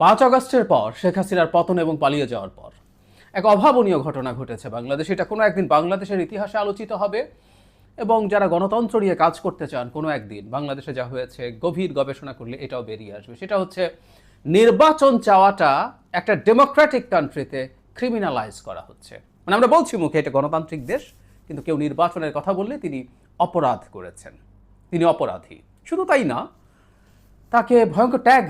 5 আগস্টের পর শেখ হাসিনার পতন এবং পালিয়ে যাওয়ার পর এক অভাবনীয় ঘটনা ঘটেছে বাংলাদেশে। এটা কোনো একদিন বাংলাদেশের ইতিহাসে আলোচিত হবে এবং যারা গণতন্ত্র নিয়ে কাজ করতে চান কোনো একদিন বাংলাদেশে যা হয়েছে গভীর গবেষণা করলে এটাও বেরিয়ে আসবে। সেটা হচ্ছে নির্বাচন চাওয়াটা একটা ডেমোক্রেটিক কান্ট্রিতে ক্রিমিনালাইজ করা হচ্ছে। মানে আমরা বলছি মুখে এটা গণতান্ত্রিক দেশ, কিন্তু কেউ নির্বাচনের কথা বললে তিনি অপরাধ করেছেন, তিনি অপরাধী। শুধু তাই না, তাকে ভয়ঙ্কর ট্যাগ,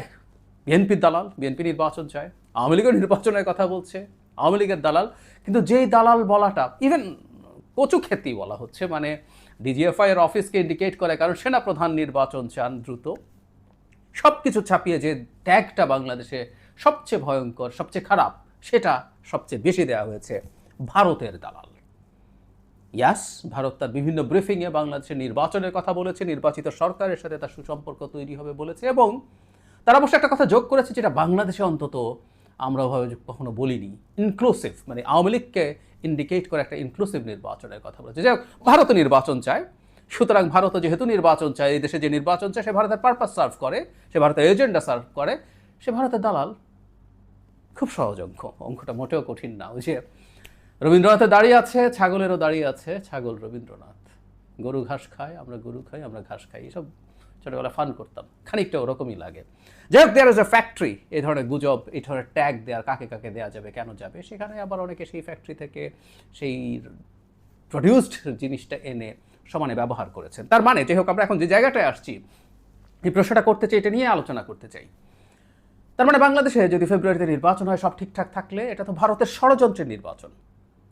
বিএনপির দালাল, বিএনপি নির্বাচন চায়, আওয়ামী লীগের নির্বাচনের কথা বলছে, আওয়ামী লীগের দালাল। কিন্তু যেই দালাল বলাটা ইভেন কচু খেতি বলা হচ্ছে, মানে ডিজিএফআই এর অফিসকে ইন্ডিকেট করে, কারণ সেনাপ্রধান নির্বাচন চান দ্রুত। সব কিছু ছাপিয়ে যে ট্যাগটা বাংলাদেশে সবচেয়ে ভয়ঙ্কর, সবচেয়ে খারাপ, সেটা সবচেয়ে বেশি দেওয়া হয়েছে ভারতের দালাল। ইয়াস, ভারত তার বিভিন্ন ব্রিফিংয়ে বাংলাদেশের নির্বাচনের কথা বলেছে, নির্বাচিত সরকারের সাথে তার সুসম্পর্ক তৈরি হবে বলেছে, এবং তারা অবশ্য একটা কথা যোগ করেছে যেটা বাংলাদেশে অন্তত আমরা ওভাবে কখনো বলিনি, ইনক্লুসিভ। মানে আওয়ামী লীগকে ইন্ডিকেট করে একটা ইনক্লুসিভ নির্বাচনের কথা বলেছে। যে ভারত নির্বাচন চায়, সুতরাং ভারত যেহেতু নির্বাচন চায়, এই দেশে যে নির্বাচন চায় সে ভারতের পারপাস সার্ভ করে, সে ভারতের এজেন্ডা সার্ভ করে, সে ভারতের দালাল। খুব সহজ অঙ্ক, অঙ্কটা মোটেও কঠিন না। ওই যে রবীন্দ্রনাথের দাঁড়িয়ে আছে, ছাগলেরও দাঁড়িয়ে আছে, ছাগল রবীন্দ্রনাথ। গরু ঘাস খায়, আমরা গরু খাই, আমরা ঘাস খাই, এসব ছোটোবেলা ফান করতাম, খানিকটা ওরকমই লাগে। যাই হোক, দেয়ার ইজ এ ফ্যাক্টরি, এই ধরনের গুজব, এই ধরনের ট্যাগ দেওয়ার, কাকে কাকে দেওয়া যাবে, কেন যাবে, সেখানে আবার অনেকে সেই ফ্যাক্টরি থেকে সেই প্রডিউসড জিনিসটা এনে সমানে ব্যবহার করেছেন। তার মানে যাই হোক, আমরা এখন যে জায়গাটায় আসছি, এই প্রশ্নটা করতে চাই, এটা নিয়ে আলোচনা করতে চাই। তার মানে বাংলাদেশে যদি ফেব্রুয়ারিতে নির্বাচন হয় সব ঠিকঠাক থাকলে, এটা তো ভারতের ষড়যন্ত্রের নির্বাচন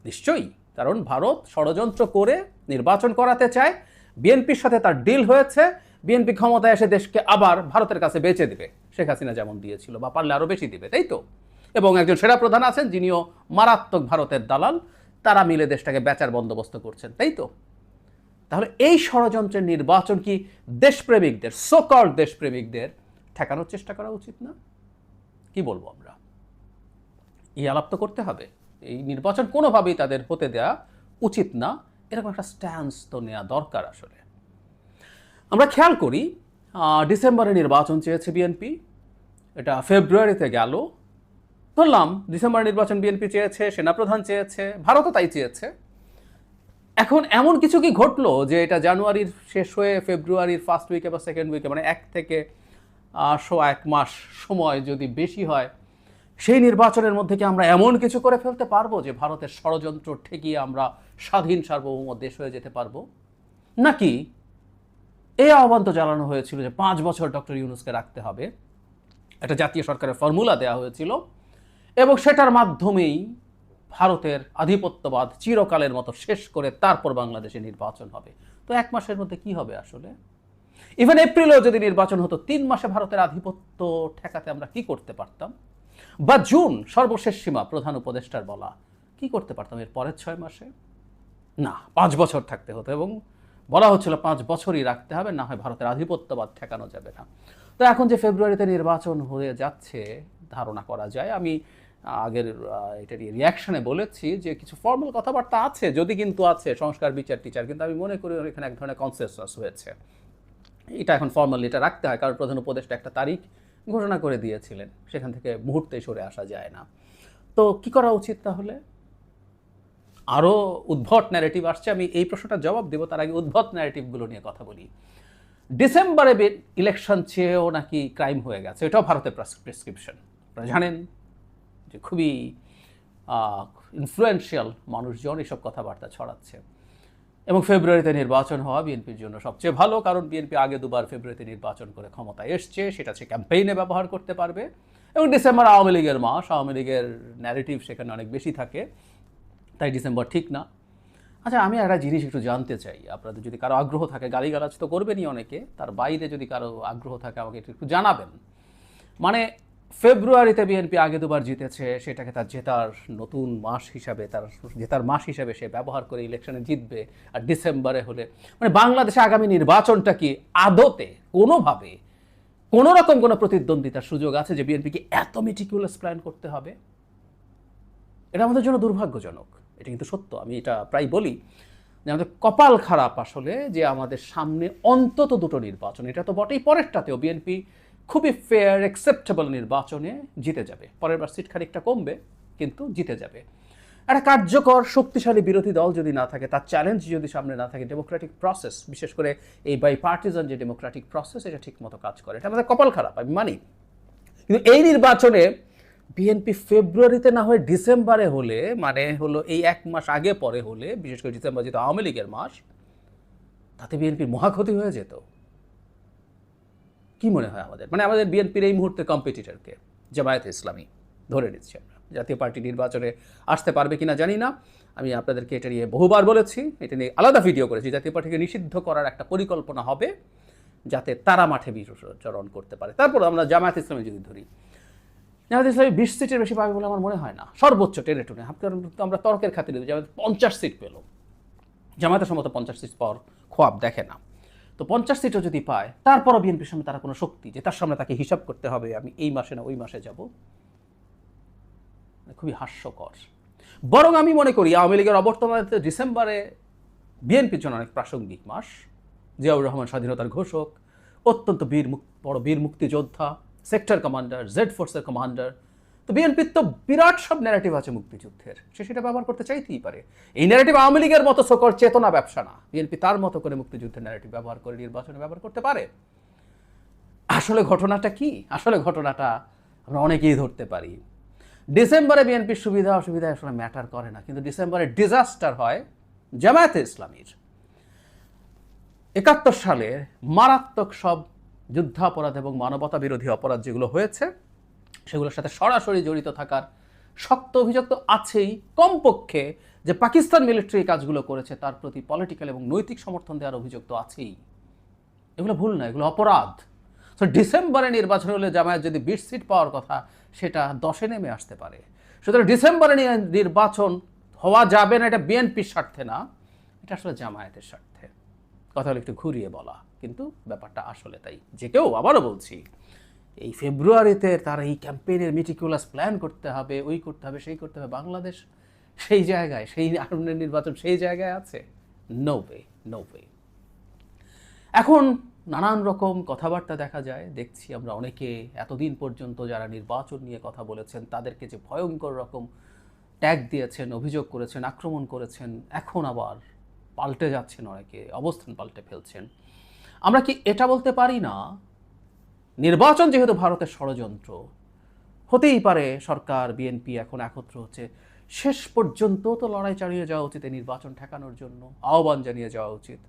নিশ্চয়ই, কারণ ভারত ষড়যন্ত্র করে নির্বাচন করাতে চায়। বিএনপির সাথে তার ডিল হয়েছে, বিএনপি ক্ষমতায় এসে দেশকে আবার ভারতের কাছে বেচে দিবে, শেখ হাসিনা যেমন দিয়েছিল, বা পারলে আরও বেশি দিবে, তাই তো? এবং একজন সেনাপ্রধান আছেন যিনিও মারাত্মক ভারতের দালাল, তারা মিলে দেশটাকে বেচার বন্দোবস্ত করছেন, তাই তো? তাহলে এই ষড়যন্ত্রের নির্বাচন কি দেশপ্রেমিকদের, সোকল দেশপ্রেমিকদের ঠেকানোর চেষ্টা করা উচিত না? কি বলবো আমরা? এই আলাপ তো করতে হবে। এই নির্বাচন কোনোভাবেই তাদের হতে দেওয়া উচিত না, এরকম একটা স্ট্যান্স তো নেওয়া দরকার আসলে। আমরা খেয়াল করি, ডিসেম্বরে নির্বাচন চেয়েছে বিএনপি, এটা ফেব্রুয়ারিতে গেল। ধরলাম ডিসেম্বরে নির্বাচন বিএনপি চেয়েছে, সেনাপ্রধান চেয়েছে, ভারতও তাই চেয়েছে। এখন এমন কিছু কি ঘটলো যে এটা জানুয়ারির শেষ হয়ে ফেব্রুয়ারির ফার্স্ট উইকে বা সেকেন্ড উইকে, মানে 1 থেকে 1 মাস সময় যদি বেশি হয়, সেই নির্বাচনের মধ্যে কি আমরা এমন কিছু করে ফেলতে পারবো যে ভারতের ষড়যন্ত্র ঠেকিয়ে আমরা স্বাধীন সার্বভৌম দেশ হয়ে যেতে পারবো? নাকি এই আহ্বান তো জানানো হয়েছিল যে 5 বছর ডক্টর ইউনূসকে রাখতে হবে, একটা জাতীয় সরকারের ফর্মুলা দেওয়া হয়েছিল, এবং সেটার মাধ্যমেই ভারতের আধিপত্যবাদ চিরকালের মতো শেষ করে তারপর বাংলাদেশে নির্বাচন হবে। তো 1 মাসের মধ্যে কি হবে আসলে? ইভেন এপ্রিলেও যদি নির্বাচন হতো, 3 মাসে ভারতের আধিপত্য ঠেকাতে আমরা কি করতে পারতাম? বা জুন সর্বশেষ সীমা প্রধান উপদেষ্টার বলা, কি করতে পারতাম এর পরের 6 মাসে? না, 5 বছর থাকতে হতো, এবং বলা হচ্ছিল 5 বছরই রাখতে হবে, না হয় ভারতের আধিপত্যবাদ ঠেকানো যাবে না। তো এখন যে ফেব্রুয়ারিতে নির্বাচন হয়ে যাচ্ছে ধারণা করা যায়, আমি আগের এটার রিয়াকশনে বলেছি যে কিছু ফর্মাল কথাবার্তা আছে, যদি কিন্তু আছে সংস্কার বিচার টিচার, কিন্তু আমি মনে করি এখানে এক ধরনের কনসেনসাস হয়েছে। এটা এখন ফর্মালি এটা রাখতে হয়, কারণ প্রধান উপদেষ্টা একটা তারিখ ঘোষণা করে দিয়েছিলেন, সেখান থেকে মুহূর্তে সরে আসা যায় না। তো কি করা উচিত তাহলে? আরও উদ্ভট ন্যারেটিভ আসছে, আমি এই প্রশ্নটার জবাব দেবো, তার আগে উদ্ভট ন্যারেটিভগুলো নিয়ে কথা বলি। ডিসেম্বরে ইলেকশন চেয়েও নাকি ক্রাইম হয়ে গেছে, এটাও ভারতের প্রেসক্রিপশন। আপনারা জানেন যে খুবই ইনফ্লুয়েন্সিয়াল মানুষজন এসব কথাবার্তা ছড়াচ্ছে। এবং ফেব্রুয়ারিতে নির্বাচন হওয়া বিএনপির জন্য সবচেয়ে ভালো, কারণ বিএনপি আগে 2বার ফেব্রুয়ারিতে নির্বাচন করে ক্ষমতায় এসছে, সেটা সে ক্যাম্পেইনে ব্যবহার করতে পারবে। এবং ডিসেম্বর আওয়ামী লীগের মাস, আওয়ামী লীগের ন্যারেটিভ সেখানে অনেক বেশি থাকে, তাই ডিসেম্বর ঠিক না। আচ্ছা, আমি একটা জিনিস একটু জানতে চাই, আপনাদের যদি কারো আগ্রহ থাকে, গালিগালাজ তো করবেনই অনেকে, তার বাইরে যদি কারো আগ্রহ থাকে আমাকে একটু জানাবেন। মানে ফেব্রুয়ারিতে বিএনপি আগে 2বার জিতেছে, সেটাকে তার জেতার নতুন মাস হিসাবে, তার জেতার মাস হিসাবে সে ব্যবহার করে ইলেকশনে জিতবে। আর ডিসেম্বরে হলে মানে বাংলাদেশে আগামী নির্বাচনটা কি আদতে কোনোভাবে কোনো রকম কোনো প্রতিদ্বন্দ্বিতার সুযোগ আছে যে বিএনপিকে এত মেটিকুলাস প্ল্যান করতে হবে? এটা আমাদের জন্য দুর্ভাগ্যজনক, এটা কিন্তু সত্য। আমি এটা প্রায় বলি যে আমাদের কপাল খারাপ আসলে, যে আমাদের সামনে অন্তত 2টো নির্বাচন, এটা তো বটেই, পরেরটাতেও বিএনপি খুবই ফেয়ার অ্যাকসেপ্টেবল নির্বাচনে জিতে যাবে। পরের বার সিট খানিকটা কমবে, কিন্তু জিতে যাবে। একটা কার্যকর শক্তিশালী বিরোধী দল যদি না থাকে, তার চ্যালেঞ্জ যদি সামনে না থাকে, ডেমোক্রেটিক প্রসেস, বিশেষ করে এই বাই পার্টিজান যে ডেমোক্রেটিক প্রসেস, এটা ঠিক মতো কাজ করে। এটা আমাদের কপাল খারাপ, আমি মানি। কিন্তু এই নির্বাচনে বিএনপি ফেব্রুয়ারিতে না হয়ে ডিসেম্বরে হলে, মানে হলো এই 1 মাস আগে পরে হলে, বিশেষ করে ডিসেম্বর যেহেতু আওয়ামী লীগের মাস, তাতে বিএনপির মহাক্ষতি হয়ে যেত। কি মনে হয় আমাদের, মানে আমাদের বিএনপির এই মুহূর্তে কম্পিটিটরকে জামায়াতে ইসলামী ধরে নিচ্ছি আমরা। জাতীয় পার্টি নির্বাচনে আসতে পারবে কিনা জানি না, আমি আপনাদেরকে এটা নিয়ে বহুবার বলেছি, এটা নিয়ে আলাদা ভিডিও করেছি। জাতীয় পার্টিকে নিষিদ্ধ করার একটা পরিকল্পনা হবে, যাতে তারা মাঠে বিচরণ করতে পারে। তারপর আমরা জামায়াত ইসলামী যদি ধরি, জামায়াত ইসলামী 20 সিটের বেশি পাবে বলে আমার মনে হয় না, সর্বোচ্চ টেনে টুনে। আমরা তর্কের খাতিরে জামায়াত 50 সিট পেল, জামায়াতের সম্মত 50 সিট পাওয়ার খোয়াব দেখে না। তো 50 সিটও যদি পায়, তারপরও বিএনপির সামনে তারা কোনো শক্তি যে তার সামনে তাকে হিসাব করতে হবে আমি এই মাসে না ওই মাসে যাব, খুবই হাস্যকর। বরং আমি মনে করি আওয়ামী লীগের অবর্তমানে ডিসেম্বরে বিএনপির জন্য অনেক প্রাসঙ্গিক মাস। জিয়াউর রহমান স্বাধীনতার ঘোষক, অত্যন্ত বড় বীর মুক্তিযোদ্ধা, সেক্টর কমান্ডার, জেড ফোর্সের কমান্ডার। তো বিএনপির তো বিরাট সব ন্যারেটিভ আছে মুক্তিযুদ্ধের, সে সেটা ব্যবহার করতে চাইতেই পারে। এই ন্যারেটিভ আওয়ামী লীগের মতো সকল চেতনা ব্যবসা না, বিএনপি তার মতো করে মুক্তিযুদ্ধের ন্যারেটিভ ব্যবহার করে নির্বাচনে ব্যবহার করতে পারে। আসলে ঘটনাটা কি? আসলে ঘটনাটা আমরা অনেকেই ধরতে পারি। ডিসেম্বরে বিএনপির সুবিধা অসুবিধা আসলে ম্যাটার করে না, কিন্তু ডিসেম্বরে ডিজাস্টার হয় জামায়াতে ইসলামীর। 71 সালে মারাত্মক সব যুদ্ধাপরাধ এবং মানবতা বিরোধী অপরাধ যেগুলো হয়েছে, সেগুলোর সাথে সরাসরি জড়িত থাকার শক্ত অভিযোগ তো আছেই। কমপক্ষে যে পাকিস্তান মিলিটারি কাজগুলো করেছে তার প্রতি পলিটিক্যাল এবং নৈতিক সমর্থন দেওয়ার অভিযোগ তো আছেই। এগুলো ভুল না, এগুলো অপরাধ। তো ডিসেম্বরে নির্বাচন হলে জামায়াত যদি 20 সিট পাওয়ার কথা, সেটা 10-এ নেমে আসতে পারে। সুতরাং ডিসেম্বরে নির্বাচন হওয়া যাবে না, এটা বিএনপির স্বার্থে না, এটা আসলে জামায়াতের স্বার্থে। কথা হলো একটু ঘুরিয়ে বলা, কিন্তু ব্যাপারটা আসলে তাই। যে কেউ, আবারও বলছি, এই ফেব্রুয়ারিতে তার এই ক্যাম্পেইনের মিটিকুলাস প্ল্যান করতে হবে, ওই করতে হবে, সেই করতে হবে, বাংলাদেশ সেই জায়গায়, সেই নির্বাচন সেই জায়গায় আছে? No way, no way. এখন নানান রকম কথাবার্তা দেখা যায়, দেখছি আমরা অনেকে এতদিন পর্যন্ত যারা নির্বাচন নিয়ে কথা বলেছেন তাদেরকে যে ভয়ঙ্কর রকম ট্যাগ দিয়েছেন, অভিযোগ করেছেন, আক্রমণ করেছেন, এখন আবার পাল্টে যাচ্ছেন, অনেকে অবস্থান পাল্টে ফেলছেন। আমরা কি এটা বলতে পারি না, নির্বাচন যেহেতু ভারতের ষড়যন্ত্র, হতেই পারে সরকার বিএনপি এখন একত্র হচ্ছে, শেষ পর্যন্ত তো লড়াই চালিয়ে যাওয়া উচিত এই নির্বাচন ঠেকানোর জন্য, আহ্বান জানিয়ে যাওয়া উচিত।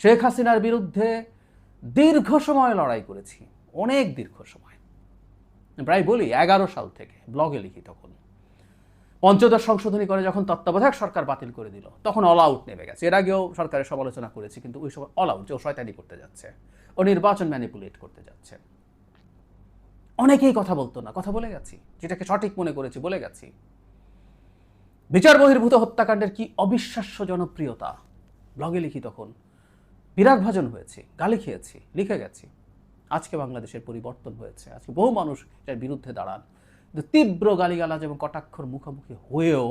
শেখ হাসিনার বিরুদ্ধে দীর্ঘ সময় লড়াই করেছি, অনেক দীর্ঘ সময়, প্রায় বলি 11 সাল থেকে ব্লগে লিখি। তখন 15 সংশোধনী করে যখন তত্ত্বাবধায়ক সরকার বাতিল করে দিল, তখন অল আউট নেমে গেছে। এর আগেও সরকারের সমালোচনা করেছি, কিন্তু ওই সময় অল আউট, যে ও শয়তানি করতে যাচ্ছে, ও নির্বাচন ম্যানিপুলেট করতে যাচ্ছে। অনেকেই কথা বলতো না, কথা বলে গেছি, যেটাকে সঠিক মনে করেছি বলে গেছি। বিচার বহির্ভূত হত্যাকাণ্ডের কি অবিশ্বাস্য জনপ্রিয়তা, ব্লগে লিখি তখন, বিরাগ ভাজন হয়েছে, গালি খেয়েছি, লিখে গেছি। আজকে বাংলাদেশের পরিবর্তন হয়েছে, আজকে বহু মানুষ এটার বিরুদ্ধে দাঁড়ান, কিন্তু তীব্র গালিগালাজ এবং কটাক্ষর মুখোমুখি হয়েও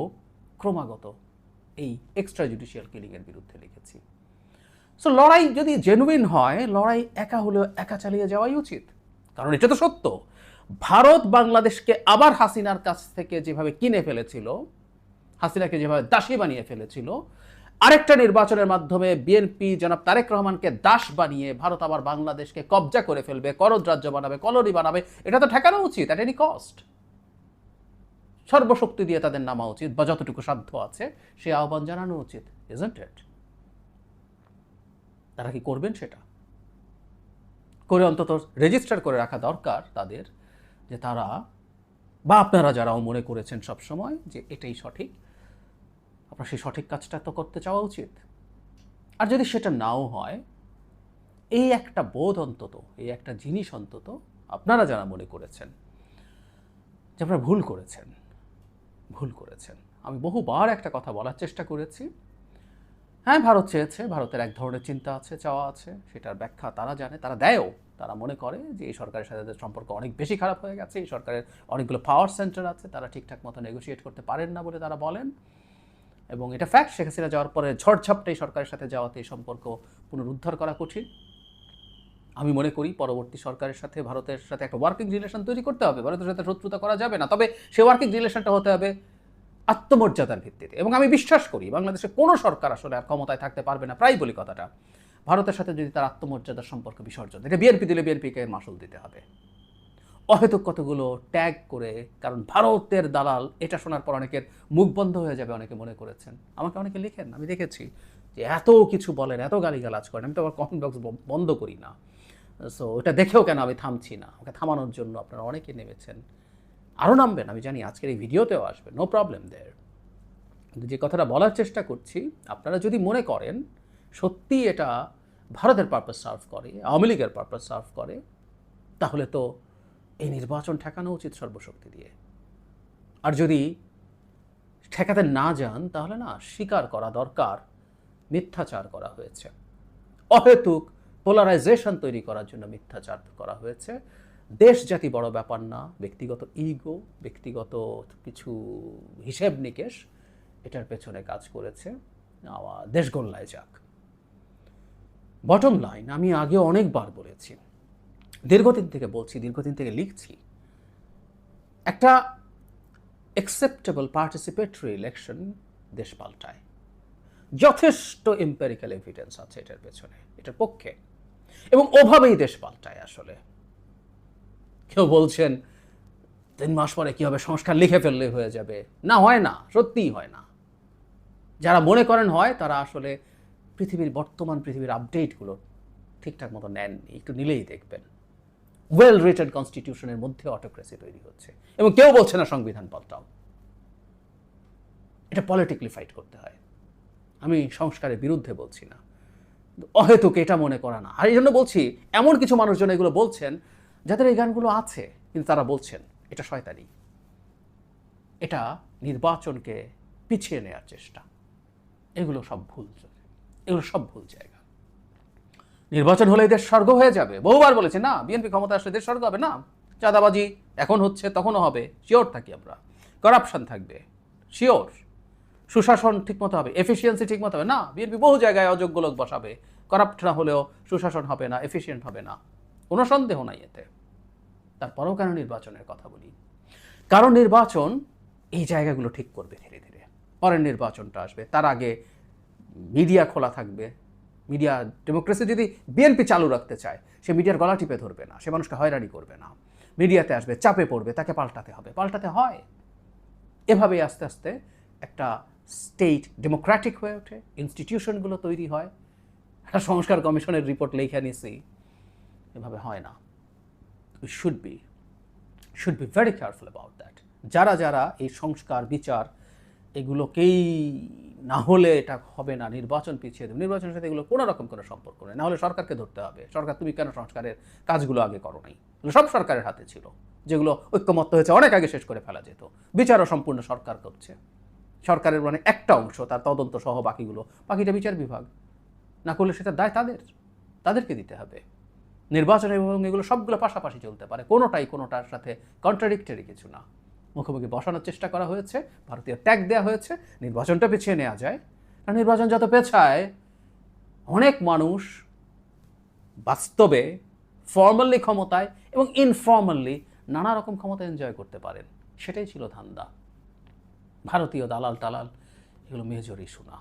ক্রমাগত এই এক্সট্রা জুডিশিয়াল কিলিংয়ের বিরুদ্ধে লিখেছি। সো লড়াই যদি জেনুইন হয়, লড়াই একা হলেও একা চালিয়ে যাওয়াই উচিত। কারণ এটা তো সত্য, ভারত বাংলাদেশকে আবার হাসিনার কাছ থেকে যেভাবে কিনে ফেলেছিল, হাসিনাকে যেভাবে দাসী বানিয়ে ফেলেছিল, আরেকটা নির্বাচনের মাধ্যমে বিএনপি জনাব তারেক রহমানকে দাস বানিয়ে ভারত আবার বাংলাদেশকে কবজা করে ফেলবে, করদ রাজ্য বানাবে, কলোনি বানাবে, এটা তো ঠেকানো উচিত অ্যাট এনি কস্ট। সর্বশক্তি দিয়ে তাদের নামা উচিত, বা যতটুকু সাধ্য আছে সে আহ্বান জানানো উচিত, ইজন্ট ইট? তারা কি করবেন? সেটা করে অন্তত রেজিস্টার করে রাখা দরকার তাদের, যে তারা বা আপনারা যারাও মনে করেছেন সবসময় যে এটাই সঠিক, আপনার সেই সঠিক কাজটা তো করতে চাওয়া উচিত। আর যদি সেটা নাও হয়, এই একটা বোধ অন্তত, এই একটা জিনিস অন্তত আপনারা যারা মনে করেছেন যে আপনারা ভুল করেছেন, ভুল করেছেন। আমি বহুবার একটা কথা বলার চেষ্টা করেছি, হ্যাঁ ভারত চেয়েছে, ভারতের এক ধরনের চিন্তা আছে, চাওয়া আছে, সেটার ব্যাখ্যা তারা জানে, তারা দেয়ও। তারা মনে করে যে এই সরকারের সাথে তাদের সম্পর্ক অনেক বেশি খারাপ হয়ে গেছে, এই সরকারের অনেকগুলো পাওয়ার সেন্টার আছে, তারা ঠিকঠাক মতো নেগোশিয়েট করতে পারেন না বলে তারা বলেন। এবং এটা ফ্যাক্ট, শেখ হাসিনা যাওয়ার পরে ঝড়ঝাপটা এই সরকারের সাথে যাওয়াতে এই সম্পর্ক পুনরুদ্ধার করা কঠিন। আমি মনে করি পরবর্তী সরকারের সাথে ভারতের সাথে একটা ওয়ার্কিং রিলেশন তৈরি করতে হবে। ভারতের সাথে শত্রুতা করা যাবে না, তবে সেই ওয়ার্কিং রিলেশনটা হতে হবে আত্মমর্যাদার ভিত্তিতে। এবং আমি বিশ্বাস করি বাংলাদেশে কোনো সরকার আসলে আর ক্ষমতায় থাকতে পারবে না, প্রায় বলি কথাটা, ভারতের সাথে যদি তার আত্মমর্যাদার সম্পর্ক বিসর্জন, এটা বিএনপি দিলে বিএনপিকে মাসুল দিতে হবে। অহেতুক কতগুলো ট্যাগ করে, কারণ ভারতের দালাল, এটা শোনার পর অনেকের মুখ বন্ধ হয়ে যাবে, অনেকে মনে করেছেন। আমাকে অনেকে লিখেন, আমি দেখেছি যে এত কিছু বলেন, এত গালিগালাজ করেন, আমি তো আবার কমেন্ট বক্স বন্ধ করি না। সো ওটা দেখেও কেন আমি থামছি না, আমাকে থামানোর জন্য আপনারা অনেকে নেমেছেন, আরও নামবেন, আমি জানি আজকের এই ভিডিওতেও আসবে, নো প্রবলেম দেয়ার। কিন্তু যে কথাটা বলার চেষ্টা করছি, আপনারা যদি মনে করেন সত্যি এটা ভারতের পারপাস সার্ভ করে, আওয়ামী লীগের পারপাস সার্ভ করে, তাহলে তো এই নির্বাচন ঠেকানো উচিত সর্বশক্তি দিয়ে। আর যদি ঠেকাতে না যান, তাহলে না স্বীকার করা দরকার মিথ্যাচার করা হয়েছে, অহেতুক পোলারাইজেশন তৈরি করার জন্য মিথ্যাচার করা হয়েছে। দেশ জাতি বড় ব্যাপার না, ব্যক্তিগত ইগো, ব্যক্তিগত কিছু হিসেব নিকেশ এটার পেছনে কাজ করেছে। দেশ গোল্লায় যাক। বটম লাইন, আমি আগে অনেকবার বলেছি, দীর্ঘদিন থেকে বলছি, দীর্ঘদিন থেকে লিখছি, একটা অ্যাকসেপ্টেবল পার্টিসিপেটরি ইলেকশন দেশ পাল্টায়। যথেষ্ট এম্পেরিক্যাল এভিডেন্স আছে এটার পেছনে, এটার পক্ষে, এবং ওভাবেই দেশ পাল্টায়। আসলে কেউ বলছেন 3 মাস পরে কি হবে, সংস্কার লিখে ফেললে হয়ে যাবে, না, হয় না, সত্যিই হয় না। যারা মনে করেন হয়, তারা আসলে বর্তমান পৃথিবীর আপডেটগুলো ঠিকঠাক মতো নেননি, একটু নিলেই দেখবেন ওয়েল রিটেন কনস্টিটিউশনের মধ্যে অটোক্রেসি তৈরি হচ্ছে, এবং কেউ বলছে না সংবিধান পাল্টাও। এটা পলিটিক্যালি ফাইট করতে হয়। আমি সংস্কারের বিরুদ্ধে বলছি না, অহেতুক এটা মনে করা না। আর এই জন্য বলছি, এমন কিছু মানুষজন এগুলো বলছেন যাদের এই গানগুলো আছে, কিন্তু তারা বলছেন এটা শয়তানি, এটা নির্বাচনকে পিছিয়ে নেওয়ার চেষ্টা। এগুলো সব ভুল, এগুলো সব ভুল জায়গা। নির্বাচন হলে দেশ স্বর্গ হয়ে যাবে, বহুবার বলেছে না, বিএনপি ক্ষমতা আসলে দেশ স্বর্গ হবে না। চাঁদাবাজি এখন হচ্ছে, তখনও হবে, শিওর থাকি আমরা। করাপশন থাকবে, শিওর। সুশাসন ঠিকমতো হবে, এফিসিয়েন্সি ঠিকমতো হবে না, বিএনপি বহু জায়গায় অযোগ্য লোক বসাবে, করাপ্ট না হলেও সুশাসন হবে না, এফিসিয়েন্ট হবে না, কোনো সন্দেহ নাই এতে। তারপরেও কেন নির্বাচনের কথা বলি? কারণ নির্বাচন এই জায়গাগুলো ঠিক করবে ধীরে ধীরে। পরের নির্বাচনটা আসবে, তার আগে মিডিয়া খোলা থাকবে। মিডিয়া ডেমোক্রেসি যদি বিএনপি চালু রাখতে চায়, সে মিডিয়ার গলা টিপে ধরবে না, সে মানুষকে হয়রানি করবে না। মিডিয়াতে আসবে, চাপে পড়বে, তাকে পাল্টাতে হবে, পাল্টাতে হয়। এভাবেই আস্তে আস্তে একটা স্টেট ডেমোক্রেটিক হয়ে ওঠে, ইনস্টিটিউশনগুলো তৈরি হয়। একটা সংস্কার কমিশনের রিপোর্ট লেখা নিছি, এভাবে হয় না। We should be very careful about that. যারা যারা এই সংস্কার বিচার এগুলোকেই না হলে এটা হবে না, নির্বাচন পিছিয়ে দেবে, নির্বাচনের সাথে এগুলো কোনো রকম কোনো সম্পর্ক নেই। না হলে সরকারকে ধরতে হবে, সরকার তুমি কেন সংস্কারের কাজগুলো আগে করো নাই? সব সরকারের হাতে ছিল, যেগুলো ঐক্যমত্য হয়েছে অনেক আগে শেষ করে ফেলা যেত। বিচারও সম্পূর্ণ সরকার করছে, সরকারের মানে একটা অংশ, তার তদন্ত সহ বাকিটা বিচার বিভাগ। না করলে সেটা দায় তাদেরকে দিতে হবে। নির্বাচন এবং এগুলো সবগুলো পাশাপাশি চলতে পারে, কোনোটার সাথে কন্ট্রাডিক্টরি কিছু না। মুখোমুখি বসানোর চেষ্টা করা হয়েছে, ভারতীয় ট্যাগ দেওয়া হয়েছে, নির্বাচনটা পিছিয়ে নেওয়া যায়। কারণ নির্বাচন যত পেছায়, অনেক মানুষ বাস্তবে ফর্মালি ক্ষমতায় এবং ইনফর্মালি নানা রকম ক্ষমতা এনজয় করতে পারেন। সেটাই ছিল ধান্দা। ভারতীয় দালাল টালাল এগুলো মেজর ইস্যু না।